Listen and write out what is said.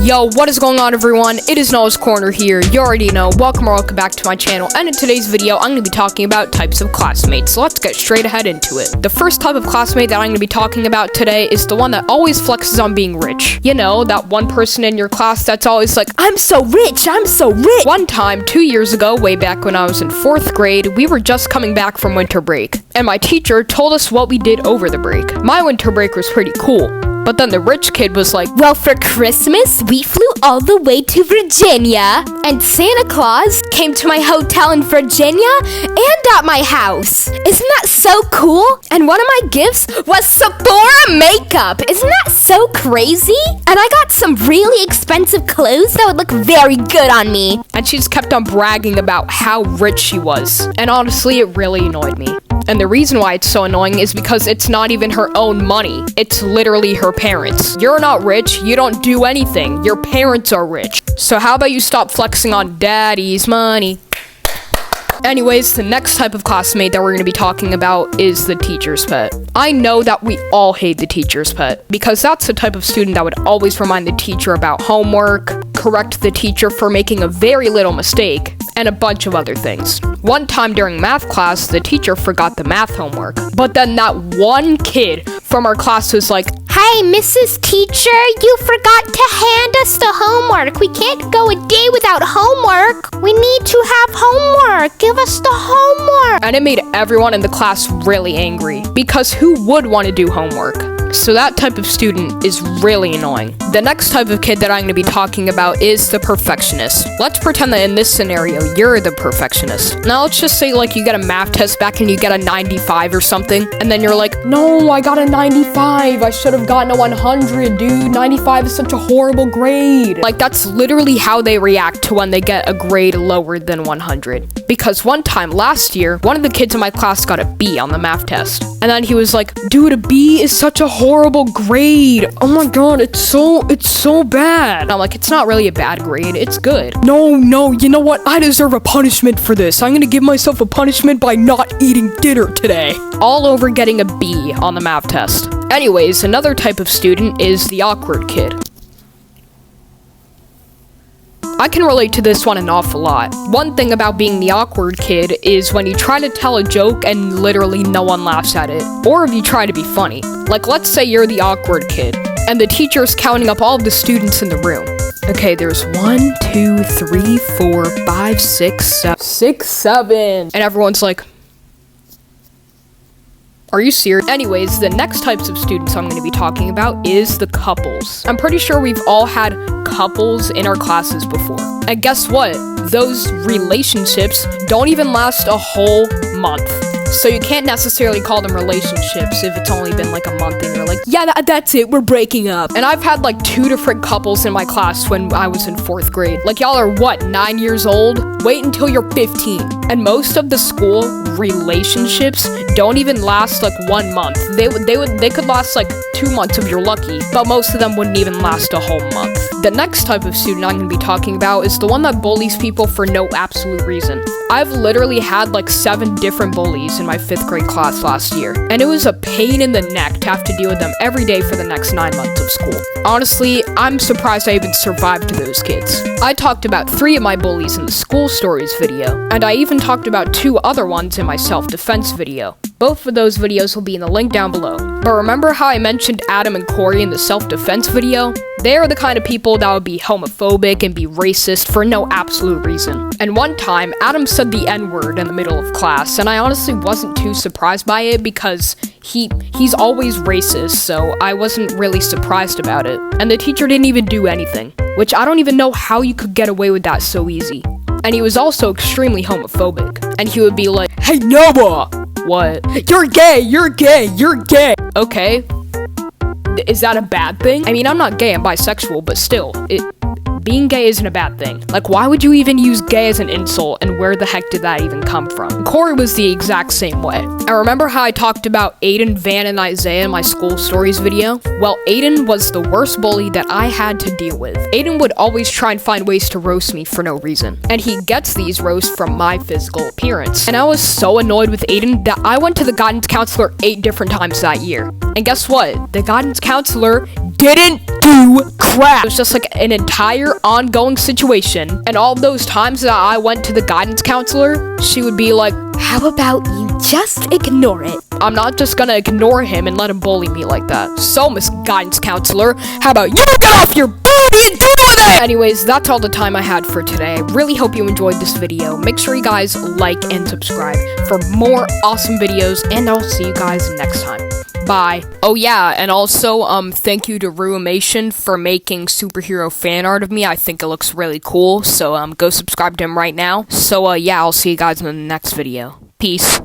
Yo, what is going on, everyone? It is Noah's Corner here. You already know. Welcome or welcome back to my channel. And in today's video, I'm going to be talking about types of classmates. So let's get straight ahead into it. The first type of classmate that I'm going to be talking about today is the one that always flexes on being rich. You know, that one person in your class that's always like, I'm so rich, I'm so rich. One time, 2 years ago, way back when I was in 4th grade, we were just coming back from winter break. And my teacher told us what we did over the break. My winter break was pretty cool. But then the rich kid was like, well, for Christmas, we flew all the way to Virginia, and Santa Claus came to my hotel in Virginia and at my house. Isn't that so cool? And one of my gifts was Sephora makeup. Isn't that so crazy? And I got some really expensive clothes that would look very good on me. And she just kept on bragging about how rich she was. And honestly, it really annoyed me. And the reason why it's so annoying is because it's not even her own money. It's literally her parents. You're not rich, you don't do anything. Your parents are rich. So how about you stop flexing on daddy's money? Anyways, the next type of classmate that we're going to be talking about is the teacher's pet. I know that we all hate the teacher's pet, because that's the type of student that would always remind the teacher about homework, correct the teacher for making a very little mistake, and a bunch of other things. One time during math class, the teacher forgot the math homework, but then that one kid from our class was like, hey, Mrs. Teacher, you forgot to hand us the homework. We can't go a day without homework. We need to have homework. Give us the homework. And it made everyone in the class really angry, because who would want to do homework? So that type of student is really annoying. The next type of kid that I'm going to be talking about is the perfectionist. Let's pretend that in this scenario, you're the perfectionist. Now let's just say like you get a math test back and you get a 95 or something, and then you're like, no, I got a 95. I should have gotten a 100, dude. 95 is such a horrible grade. Like, that's literally how they react to when they get a grade lower than 100. Because one time last year, one of the kids in my class got a B on the math test. And then he was like, dude, a B is such a horrible grade. Oh my god, it's so bad. And I'm like, it's not really a bad grade, it's good. No, you know what? I deserve a punishment for this. I'm gonna give myself a punishment by not eating dinner today. All over getting a B on the math test. Anyways, another type of student is the awkward kid. I can relate to this one an awful lot. One thing about being the awkward kid is when you try to tell a joke and literally no one laughs at it. Or if you try to be funny. Like, let's say you're the awkward kid, and the teacher's counting up all of the students in the room. Okay, there's 1, 2, 3, 4, 5, 6, 7. 6, 7. And everyone's like, are you serious? Anyways, the next types of students I'm going to be talking about is the couples. I'm pretty sure we've all had couples in our classes before. And guess what? Those relationships don't even last a whole month. So you can't necessarily call them relationships if it's only been like a month and you're like, yeah, that's it, we're breaking up. And I've had like 2 different couples in my class when I was in 4th grade. Like, y'all are what, 9 years old? Wait until you're 15. And most of the school relationships don't even last like 1 month. They could last like 2 months if you're lucky, but most of them wouldn't even last a whole month. The next type of student I'm going to be talking about is the one that bullies people for no absolute reason. I've literally had like 7 different bullies in my 5th grade class last year, and it was a pain in the neck to have to deal with them every day for the next 9 months of school. Honestly, I'm surprised I even survived those kids. I talked about 3 of my bullies in the school stories video, and I even talked about 2 other ones in my self-defense video. Both of those videos will be in the link down below. But remember how I mentioned Adam and Corey in the self-defense video? They are the kind of people that would be homophobic and be racist for no absolute reason. And one time, Adam said the N-word in the middle of class, and I honestly wasn't too surprised by it because he's always racist, so I wasn't really surprised about it. And the teacher didn't even do anything, which I don't even know how you could get away with that so easy. And he was also extremely homophobic. And he would be like, hey Noah! What? You're gay! You're gay! You're gay! Okay. Is that a bad thing? I mean, I'm not gay, I'm bisexual, but still, being gay isn't a bad thing. Like, why would you even use gay as an insult, and where the heck did that even come from? Corey was the exact same way. I remember how I talked about Aiden, Van, and Isaiah in my school stories video? Well, Aiden was the worst bully that I had to deal with. Aiden would always try and find ways to roast me for no reason. And he gets these roasts from my physical appearance. And I was so annoyed with Aiden that I went to the guidance counselor 8 different times that year. And guess what? The guidance counselor didn't do crap. It was just like an entire ongoing situation. And all those times that I went to the guidance counselor, she would be like, how about you just ignore it? I'm not just gonna ignore him and let him bully me like that. So, Miss Guidance Counselor, how about you get off your booty and deal with it? Anyways, that's all the time I had for today. I really hope you enjoyed this video. Make sure you guys like and subscribe for more awesome videos, and I'll see you guys next time. Bye. Oh yeah, and also, thank you to Ruimation for making superhero fan art of me. I think it looks really cool, so, go subscribe to him right now. So, yeah, I'll see you guys in the next video. Peace.